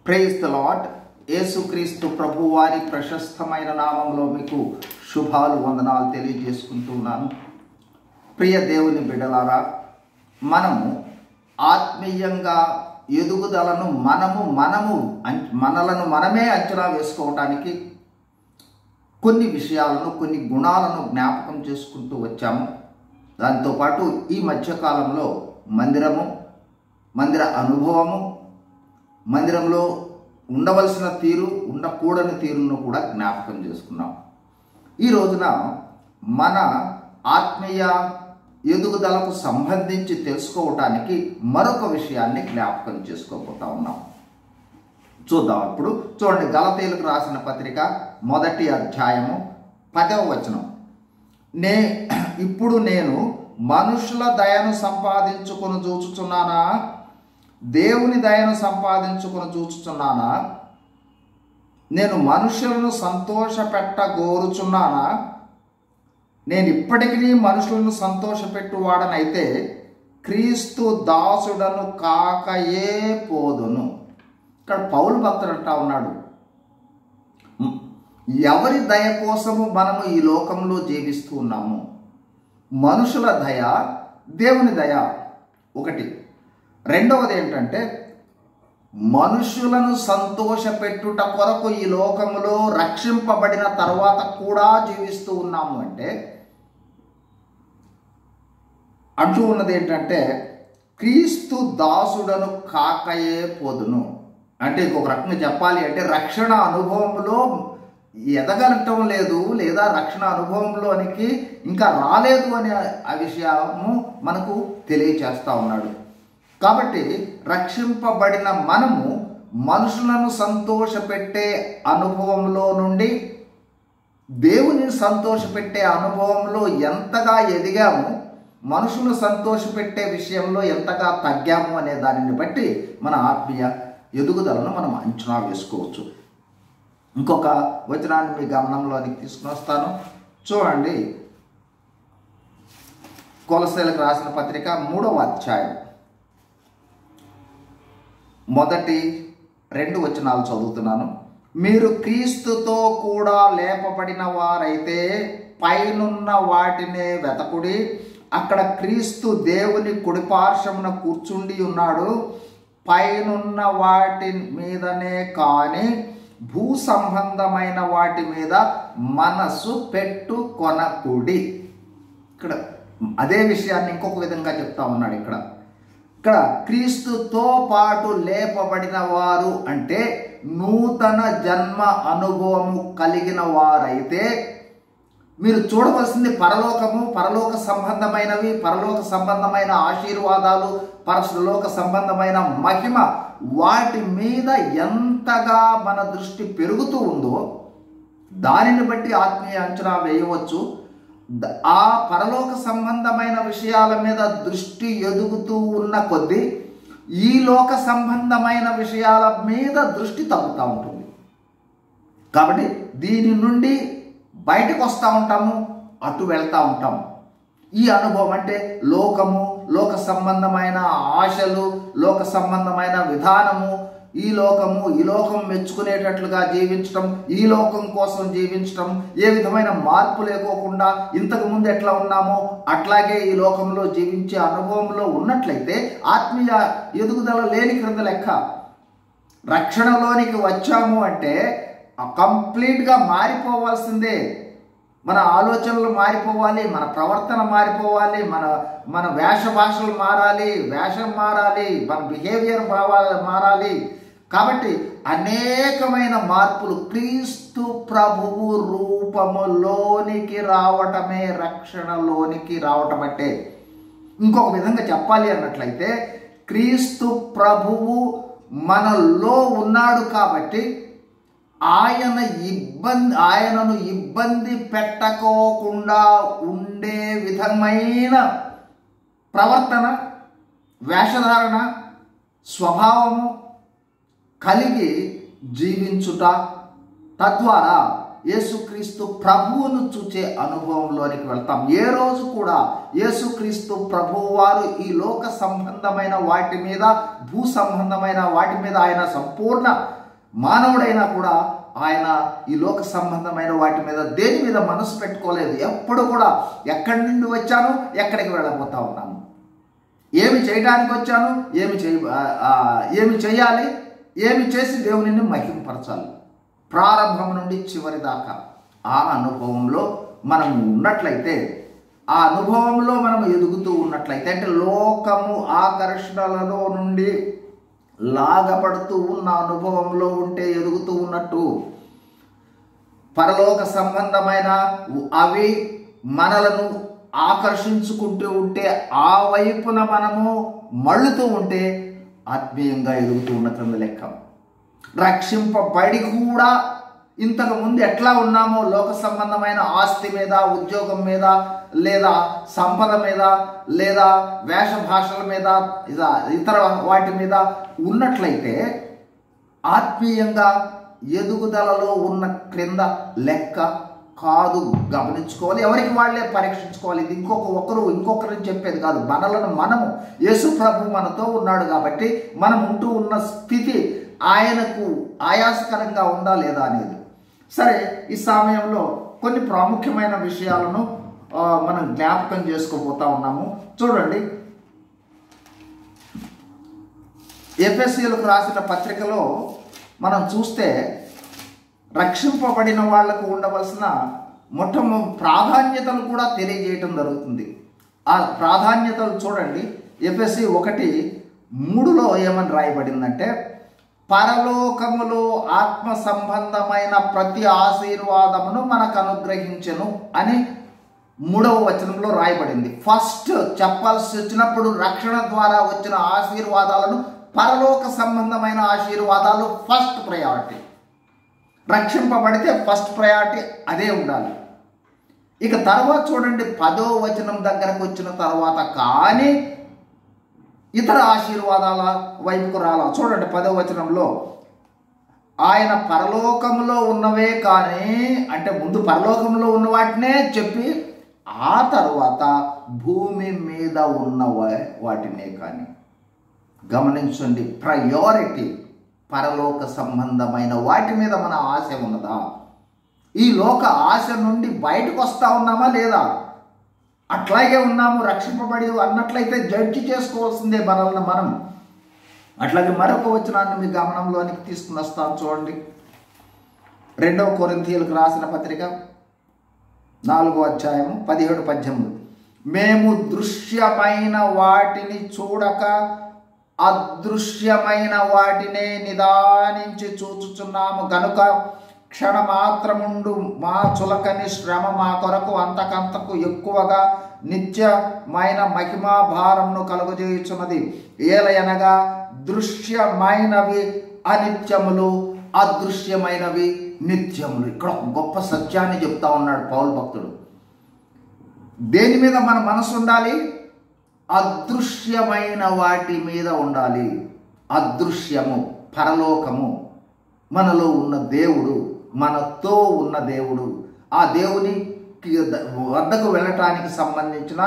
Praise the lord. యేసుక్రీస్తు ప్రభువారి ప్రశస్తమైన నామంలో మీకు శుభాలు వందనాలు తెలియజేసుకుంటున్నాను. ప్రియ దేవుని బిడ్డలారా, మనము ఆత్మీయంగా ఎదుగుదలను మనలను మనమే అంచనా వేసుకోవడానికి కొన్ని విషయాలను, కొన్ని గుణాలను జ్ఞాపకం చేసుకుంటూ వచ్చాము. దాంతోపాటు ఈ మధ్యకాలంలో మందిర అనుభవము, మందిరంలో ఉండవలసిన తీరు, ఉండకూడని తీరును కూడా జ్ఞాపకం చేసుకున్నాం. ఈ రోజున మన ఆత్మీయ ఎదుగుదలకు సంబంధించి తెలుసుకోవటానికి మరొక విషయాన్ని జ్ఞాపకం చేసుకోబోతా ఉన్నాం. చూద్దాం. ఇప్పుడు చూడండి, గలతీయులకు రాసిన పత్రిక 1వ అధ్యాయము 10వ వచనం. ఇప్పుడు నేను మనుషుల దయను సంపాదించుకొని చూచుచున్నానా, దేవుని దయను సంపాదించుకొని చూచుచున్నానా? నేను మనుషులను సంతోషపెట్టగోరుచున్నానా? నేను ఇప్పటికీ మనుషులను సంతోషపెట్టువాడనైతే క్రీస్తు దాసుడను కాకయే పోదును. ఇక్కడ పౌలు భక్తుడు అంటా ఉన్నాడు, ఎవరి దయ కోసము మనము ఈ లోకంలో జీవిస్తూ ఉన్నాము? మనుషుల దయ, దేవుని దయ ఒకటి. రెండవది ఏంటంటే, మనుషులను సంతోషపెట్టుట కొరకు ఈ లోకములో రక్షింపబడిన తర్వాత కూడా జీవిస్తూ ఉన్నాము అంటే అంటూ ఉన్నది ఏంటంటే, క్రీస్తు దాసుడను కాకయే పోదును. అంటే ఇంకొక రకంగా చెప్పాలి అంటే, రక్షణ అనుభవంలో ఎదగలటం లేదు, లేదా రక్షణ అనుభవంలోనికి ఇంకా రాలేదు అనే ఆ విషయము మనకు తెలియచేస్తా ఉన్నాడు. కాబట్టి రక్షింపబడిన మనము మనుషులను సంతోషపెట్టే అనుభవంలో నుండి దేవుని సంతోషపెట్టే అనుభవంలో ఎంతగా ఎదిగాము, మనుషులను సంతోషపెట్టే విషయంలో ఎంతగా తగ్గాము అనే దానిని బట్టి మన ఆత్మీయ ఎదుగుదలను మనం అంచనా వేసుకోవచ్చు. ఇంకొక వచనాన్ని మీ గమనంలోనికి తీసుకుని వస్తాను. చూడండి, కొలస్సీలకు రాసిన పత్రిక 3వ అధ్యాయం 1-2 వచనాలు చదువుతున్నాను. మీరు క్రీస్తుతో కూడా లేపబడిన వారైతే పైనున్న వాటినే వెతకుడి, అక్కడ క్రీస్తు దేవుని కుడిపార్శ్వమున కూర్చుండి ఉన్నాడు. పైనున్న వాటి మీదనే కాని భూ సంబంధమైన వాటి మీద మనసు పెట్టుకొనకుడి. ఇక్కడ అదే విషయాన్ని ఇంకొక విధంగా చెప్తా ఉన్నాడు. ఇక్కడ క్రీస్తుతో పాటు లేపబడిన వారు అంటే నూతన జన్మ అనుభవము కలిగిన వారైతే మీరు చూడవలసింది పరలోకము, పరలోక సంబంధమైనవి, పరలోక సంబంధమైన ఆశీర్వాదాలు, పరలోక సంబంధమైన మహిమ, వాటి మీద ఎంతగా మన దృష్టి పెరుగుతూ ఉందో దానిని బట్టి ఆత్మీయ అంచనా వేయవచ్చు. ఆ పరలోక సంబంధమైన విషయాల మీద దృష్టి ఎదుగుతూ ఉన్న కొద్దీ ఈ లోక సంబంధమైన విషయాల మీద దృష్టి తగ్గుతూ ఉంటుంది. కాబట్టి దీని నుండి బయటకు వస్తూ ఉంటాము, అటు వెళ్తూ ఉంటాము. ఈ అనుభవం అంటే లోకము, లోక సంబంధమైన ఆశలు, లోక సంబంధమైన విధానము, ఈ లోకం మెచ్చుకునేటట్లుగా జీవించటం, ఈ లోకం కోసం జీవించటం, ఏ విధమైన మార్పు లేకోకుండా ఇంతకుముందు ఎట్లా ఉన్నామో అట్లాగే ఈ లోకంలో జీవించే అనుభవంలో ఉన్నట్లయితే ఆత్మీయ ఎదుగుదల లేని క్రింద లెక్క. రక్షణలోనికి వచ్చాము అంటే కంప్లీట్గా మారిపోవాల్సిందే. మన ఆలోచనలు మారిపోవాలి, మన ప్రవర్తన మారిపోవాలి, మన భాషలు మారాలి, వేషం మారాలి, మన బిహేవియర్ మారాలి. కాబట్టి అనేకమైన మార్పులు క్రీస్తు ప్రభువు రూపములోనికి రావటమే రక్షణలోనికి రావటం అంటే. ఇంకొక విధంగా చెప్పాలి అన్నట్లయితే, క్రీస్తు ప్రభువు మనలో ఉన్నాడు కాబట్టి ఆయనను ఇబ్బంది పెట్టకోకుండా ఉండే విధమైన ప్రవర్తన, వేషధారణ, స్వభావము కలిగి జీవించుట, తద్వారా యేసుక్రీస్తు ప్రభువును చూచే అనుభవంలోనికి వెళ్తాం. ఏ రోజు కూడా యేసుక్రీస్తు ప్రభువు వారు ఈ లోక సంబంధమైన వాటి మీద, భూ సంబంధమైన వాటి మీద ఆయన సంపూర్ణ మానవుడైనా కూడా ఆయన ఈ లోక సంబంధమైన వాటి మీద దేని మీద మనసు పెట్టుకోలేదు. ఎప్పుడు కూడా ఎక్కడి నుండి వచ్చాను, ఎక్కడికి వెళ్ళబోతా ఉన్నాను, ఏమి చేయడానికి వచ్చాను, ఏమి చేయాలి, ఏమి చేసి దేవునిని మహింపరచాలి, ప్రారంభం నుండి చివరి దాకా ఆ అనుభవంలో మనం ఉన్నట్లయితే, ఆ అనుభవంలో మనం ఎదుగుతూ ఉన్నట్లయితే, అంటే లోకము ఆకర్షణలలో నుండి లాగబడుతూ ఉన్న అనుభవంలో ఉంటే ఎదుగుతూ ఉన్నట్టు, పరలోక సంబంధమైన అవి మనలను ఆకర్షించుకుంటూ ఉంటే ఆ వైపున మనము మళ్ళుతూ ఉంటే ఆత్మీయంగా ఎదుగుతూ ఉన్న క్రింద లెక్క. రక్షింపబడి కూడా ఇంతకు ముందు ఎట్లా ఉన్నామో లోక సంబంధమైన ఆస్తి మీద, ఉద్యోగం మీద, లేదా సంపద మీద, లేదా వేష భాషల మీద, ఇతర వాటి మీద ఉన్నట్లయితే ఆత్మీయంగా ఎదుగుదలలో ఉన్న క్రింద లెక్క కాదు. గమనించుకోవాలి, ఎవరికి వాళ్ళే పరీక్షించుకోవాలి. ఇది ఇంకొకరిని చెప్పేది కాదు. మనలను మనము, యేసు ప్రభు మనతో ఉన్నాడు కాబట్టి మనం ఉంటూ ఉన్న స్థితి ఆయనకు ఆయాసకరంగా ఉందా లేదా అనేది. సరే, ఈ సమయంలో కొన్ని ప్రాముఖ్యమైన విషయాలను మనం జ్ఞాపకం చేసుకోబోతా ఉన్నాము. చూడండి, ఎఫెసీయులకు రాసిన పత్రికలో మనం చూస్తే రక్షింపబడిన వాళ్లకు ఉండవలసిన ప్రాధాన్యతలు కూడా తెలియజేయటం జరుగుతుంది. ఆ ప్రాధాన్యతలు చూడండి, ఎఫెసీ 1:3 ఏమని రాయబడిందంటే, పరలోకములో ఆత్మ సంబంధమైన ప్రతి ఆశీర్వాదమును మనకు అనుగ్రహించెను అని 3వ వచనంలో రాయబడింది. ఫస్ట్ చెప్పాల్సి వచ్చినప్పుడు రక్షణ ద్వారా వచ్చిన ఆశీర్వాదాలను, పరలోక సంబంధమైన ఆశీర్వాదాలు ఫస్ట్ ప్రయారిటీ. రక్షింపబడితే ఫస్ట్ ప్రయారిటీ అదే ఉండాలి. ఇక తర్వాత చూడండి, 10వ వచనం దగ్గరకు వచ్చిన తర్వాత కానీ ఇతర ఆశీర్వాదాల వైపుకు రాలా. చూడండి, 10వ వచనంలో ఆయన పరలోకములో ఉన్నవే కానీ, అంటే ముందు పరలోకంలో ఉన్న వాటినే చెప్పి ఆ తర్వాత భూమి మీద ఉన్న వాటినే కానీ. గమనించండి, ప్రయారిటీ పరలోక సంబంధమైన వాటి మీద మన ఆశ ఉన్నదా? ఈ లోక ఆశ నుండి బయటకు వస్తా ఉన్నామా లేదా? అట్లాగే ఉన్నాము, రక్షింపబడి అన్నట్లయితే జడ్జి చేసుకోవాల్సిందే మనల్ని మనం. అట్లాగే మరొక వచనాన్ని మీ గమనంలోనికి తీసుకుని వస్తాను. చూడండి, 2వ కొరింథీయులకు రాసిన పత్రిక 4వ అధ్యాయము 17-18. మేము దృశ్యమైన వాటిని చూడక అదృశ్యమైన వాటినే నిదానించి చూచుచున్నాము గనుక క్షణమాత్రముండు మా చులకని శ్రమ మా కొరకు అంతకంతకు ఎక్కువగా నిత్యమైన మహిమా భారమును కలుగజేయుచున్నది. ఏలయనగా దృశ్యమైనవి అనిత్యములు, అదృశ్యమైనవి నిత్యములు. ఇక్కడ ఒక గొప్ప సత్యాన్ని చెప్తా ఉన్నాడు పౌలు భక్తుడు. దేని మీద మన మనసు ఉండాలి? అదృశ్యమైన వాటి మీద ఉండాలి. అదృశ్యము, పరలోకము, మనలో ఉన్న దేవుడు, మనతో ఉన్న దేవుడు, ఆ దేవుని వద్దకు వెళ్ళటానికి సంబంధించిన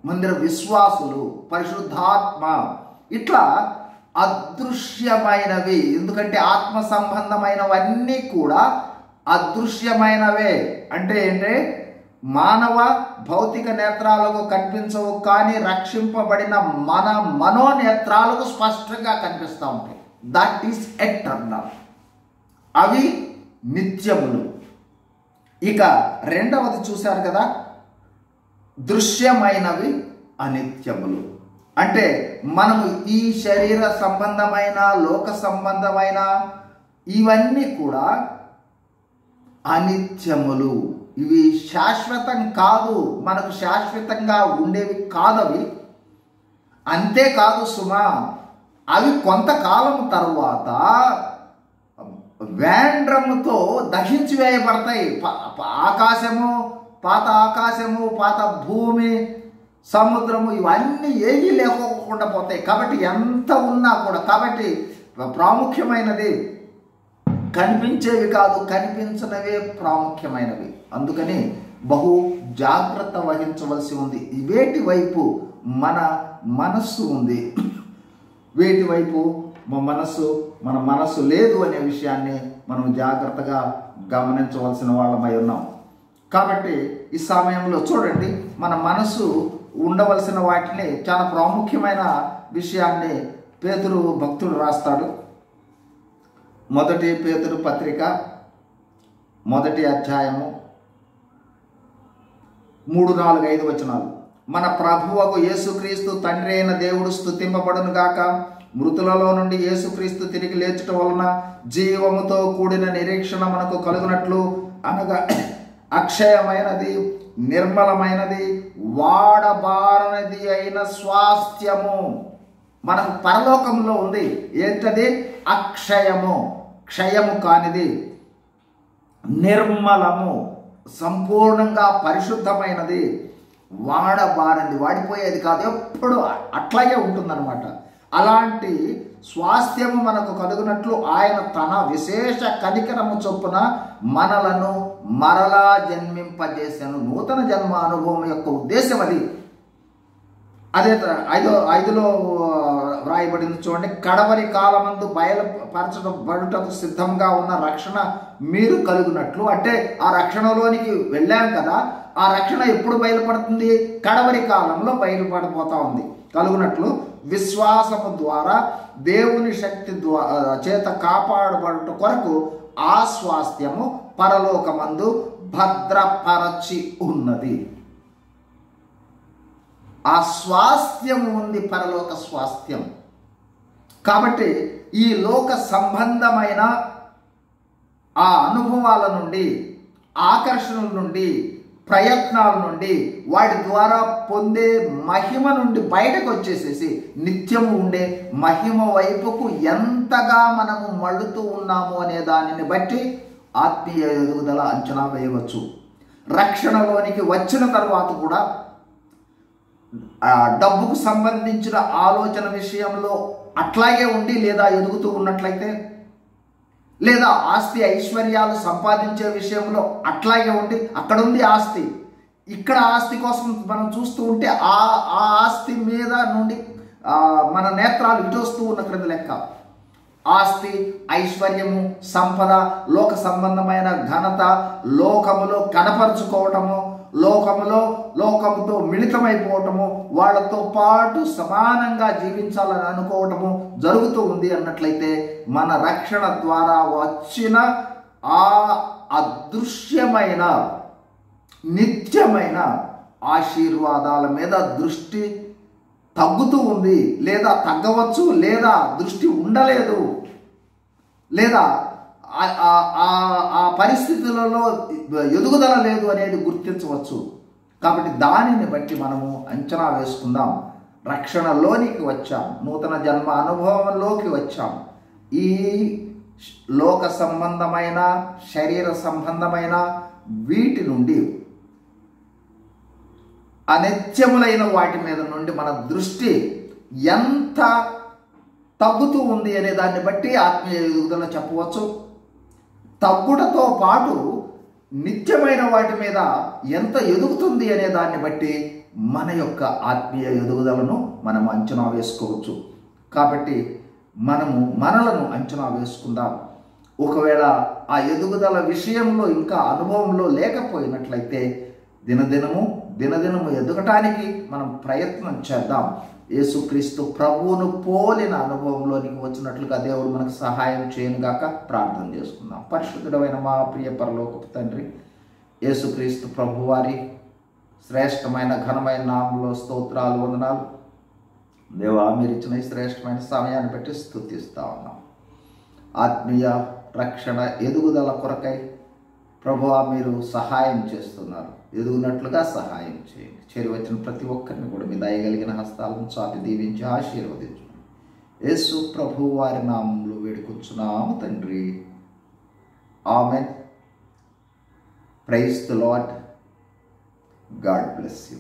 మందిర విశ్వాసులు, పరిశుద్ధాత్మ, ఇట్లా అదృశ్యమైనవి. ఎందుకంటే ఆత్మ సంబంధమైనవన్నీ కూడా అదృశ్యమైనవే. అంటే ఏంటంటే మానవ భౌతిక నేత్రాలకు కనిపించవు, కానీ రక్షింపబడిన మన మనోనేత్రాలకు స్పష్టంగా కనిపిస్తూ ఉంటాయి. దట్ ఈస్ ఎటర్నల్, అవి నిత్యములు. ఇక రెండవది చూశారు కదా, దృశ్యమైనవి అనిత్యములు. అంటే మనము ఈ శరీర సంబంధమైన, లోక సంబంధమైన ఇవన్నీ కూడా అనిత్యములు. ఇవి శాశ్వతం కాదు, మనకు శాశ్వతంగా ఉండేవి కాదవి. అంతేకాదు సుమా, అవి కొంతకాలం తరువాత వేండ్రముతో దహించి వేయబడతాయి. ఆకాశము, పాత ఆకాశము, పాత భూమి, సముద్రము ఇవన్నీ ఏమీ లేకోకుండా పోతాయి. కాబట్టి ఎంత ఉన్నా కూడా, కాబట్టి ప్రాముఖ్యమైనది కనిపించేవి కాదు, కనిపించనవే ప్రాముఖ్యమైనవి. అందుకని బహు జాగ్రత్త వహించవలసి ఉంది. వేటి వైపు మన మనస్సు ఉంది, వేటి వైపు మన మనస్సు లేదు అనే విషయాన్ని మనం జాగ్రత్తగా గమనించవలసిన వాళ్ళమై ఉన్నాం. కాబట్టి ఈ సమయంలో చూడండి, మన మనసు ఉండవలసిన వాటిని చాలా ప్రాముఖ్యమైన విషయాన్ని పేతురు భక్తుడు రాస్తాడు. 1 పేతురు పత్రిక 1వ అధ్యాయము 3, 4, 5 వచనాలు. మన ప్రభువకు యేసుక్రీస్తు తండ్రి అయిన దేవుడు స్తుతింపబడును గాక. మృతులలో నుండి యేసుక్రీస్తు తిరిగి లేచుట వలన జీవముతో కూడిన నిరీక్షణ మనకు కలుగునట్లు, అనగా అక్షయమైనది, నిర్మలమైనది, వాడబారనిది అయిన స్వాస్థ్యము మనకు పరలోకంలో ఉంది. ఏంటది? అక్షయము, క్షయము కానిది, నిర్మలము, సంపూర్ణంగా పరిశుద్ధమైనది, వాడబారనిది, వాడిపోయేది కాదు, ఎప్పుడు అట్లాగే ఉంటుందన్నమాట. అలాంటి స్వాస్థ్యము మనకు కలుగునట్లు ఆయన తన విశేష కనికరము చొప్పున మనలను మరలా జన్మింపజేశాను. నూతన జన్మ అనుభవం యొక్క ఉద్దేశం అది. అదే 5లో వ్రాయబడింది చూడండి. కడవరి కాలమందు బయలుపరచబడుటకు సిద్ధంగా ఉన్న రక్షణ మీరు కలుగునట్లు. అంటే ఆ రక్షణలోనికి వెళ్ళాం కదా, ఆ రక్షణ ఎప్పుడు బయలుపడుతుంది? కడవరి కాలంలో బయలుపడిపోతా ఉంది. కలుగునట్లు విశ్వాసము ద్వారా దేవుని శక్తి చేత కాపాడబడుట కొరకు ఆ స్వాస్థ్యము పరలోకమందు భద్రపరచి ఉన్నది. ఆ స్వాస్థ్యం ఉంది, పరలోక స్వాస్థ్యం. కాబట్టి ఈ లోక సంబంధమైన ఆ అనుభవాల నుండి, ఆకర్షణల నుండి, ప్రయత్నాల నుండి, వాటి ద్వారా పొందే మహిమ నుండి బయటకు వచ్చేసేసి నిత్యము ఉండే మహిమ వైపుకు ఎంతగా మనము మళ్ళుతూ ఉన్నాము అనే దానిని బట్టి ఆత్మీయ ఎదుగుదల అంచనా వేయవచ్చు. రక్షణలోనికి వచ్చిన తర్వాత కూడా డబ్బుకు సంబంధించిన ఆలోచన విషయంలో అట్లాగే ఉండి లేదా ఎదుగుతూ ఉన్నట్లయితే, లేదా ఆస్తి ఐశ్వర్యాలు సంపాదించే విషయంలో అట్లాగే ఉండి, అక్కడ ఉంది ఆస్తి, ఇక్కడ ఆస్తి కోసం మనం చూస్తూ ఉంటే ఆ ఆస్తి మీద నుండి మన నేత్రాలు ఇటు వస్తూ ఉన్న క్రింద లెక్క. ఆస్తి, ఐశ్వర్యము, సంపద, లోక సంబంధమైన ఘనత, లోకములో కనపరుచుకోవటము, లోకముతో మిళితమైపోవటము, వాళ్ళతో పాటు సమానంగా జీవించాలని అనుకోవటము జరుగుతూ ఉంది అన్నట్లయితే, మన రక్షణ ద్వారా వచ్చిన ఆ అదృశ్యమైన నిత్యమైన ఆశీర్వాదాల మీద దృష్టి తగ్గుతూ ఉంది, లేదా తగ్గవచ్చు, లేదా దృష్టి ఉండలేదు, లేదా ఆ పరిస్థితులలో ఎదుగుదల లేదు అనేది గుర్తించవచ్చు. కాబట్టి దానిని బట్టి మనము అంచనా వేసుకుందాం. రక్షణలోనికి వచ్చాం, నూతన జన్మ అనుభవంలోకి వచ్చాం. ఈ లోక సంబంధమైన, శరీర సంబంధమైన వీటి నుండి, అనిత్యములైన వాటి మీద నుండి మన దృష్టి ఎంత తగ్గుతూ ఉంది అనే దాన్ని బట్టి ఆత్మీయ ఎదుగుదల చెప్పవచ్చు. తగ్గుటతో పాటు నిత్యమైన వాటి మీద ఎంత ఎదుగుతుంది అనే దాన్ని బట్టి మన యొక్క ఆత్మీయ ఎదుగుదలను మనం అంచనా వేసుకోవచ్చు. కాబట్టి మనలను అంచనా వేసుకుందాం. ఒకవేళ ఆ ఎదుగుదల విషయంలో ఇంకా అనుభవంలో లేకపోయినట్లయితే దినదినము ఎదగటానికి మనం ప్రయత్నం చేద్దాం. యేసుక్రీస్తు ప్రభువును పోలిన అనుభవంలోనికి వచ్చినట్లుగా దేవుడు మనకు సహాయం చేయనుగాక. ప్రార్థన చేసుకుందాం. పరిశుద్ధుడైన మా ప్రియ పరలోకపు తండ్రి, యేసుక్రీస్తు ప్రభువారి శ్రేష్టమైన ఘనమైన నామంలో స్తోత్రాలు, వందనాలు. దేవా, మీరు ఇచ్చిన ఈ శ్రేష్టమైన సమయాన్ని బట్టి స్తుతిస్తా ఉన్నాం. ఆత్మీయ రక్షణ ఎదుగుదల కొరకై ప్రభువా మీరు సహాయం చేస్తున్నారు. ఎదుగునట్లుగా సహాయం చేయండి. చేరి వచ్చిన ప్రతి ఒక్కరిని కూడా మీ దయగలిగిన హస్తాలను చాపి దీవించి ఆశీర్వదించండి. యేసు ప్రభు వారి నామంలో వేడుకొంచున్నాము తండ్రి. Amen. Praise the Lord. God bless you.